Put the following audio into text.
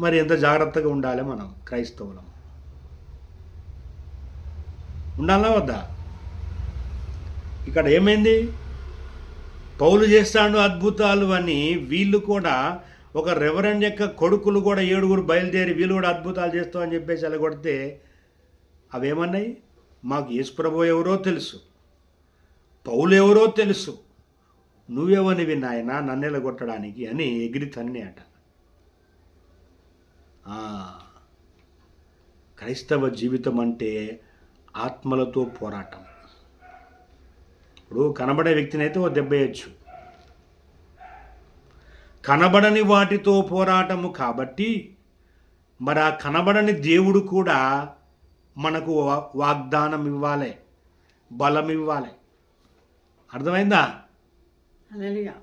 మరి ఎంత జాగ్రత్తగా ఉండాలి మనం క్రైస్తవులం? ఉండాలా వద్దా? ఇక్కడ ఏమైంది? పౌలు చేస్తాడు అద్భుతాలు అని వీళ్ళు కూడా, ఒక రెవరెండ్ యొక్క కొడుకులు కూడా 7 బయలుదేరి వీళ్ళు కూడా అద్భుతాలు చేస్తామని చెప్పేసి అలా కొడితే అవేమన్నాయి? మాకు యేసుప్రభు ఎవరో తెలుసు, పౌలు ఎవరో తెలుసు, నువ్వెవనివి నాయన నన్నెల కొట్టడానికి అని ఎగిరి తన్ని అట. క్రైస్తవ జీవితం అంటే ఆత్మలతో పోరాటం. ఇప్పుడు కనబడే వ్యక్తిని అయితే ఓ దెబ్బేయచ్చు, కనబడని వాటితో పోరాటము కాబట్టి మరి ఆ కనబడని దేవుడు కూడా మనకు వాగ్దానం ఇవ్వాలి, బలం ఇవ్వాలి. అర్థమైందా? హల్లెలూయా.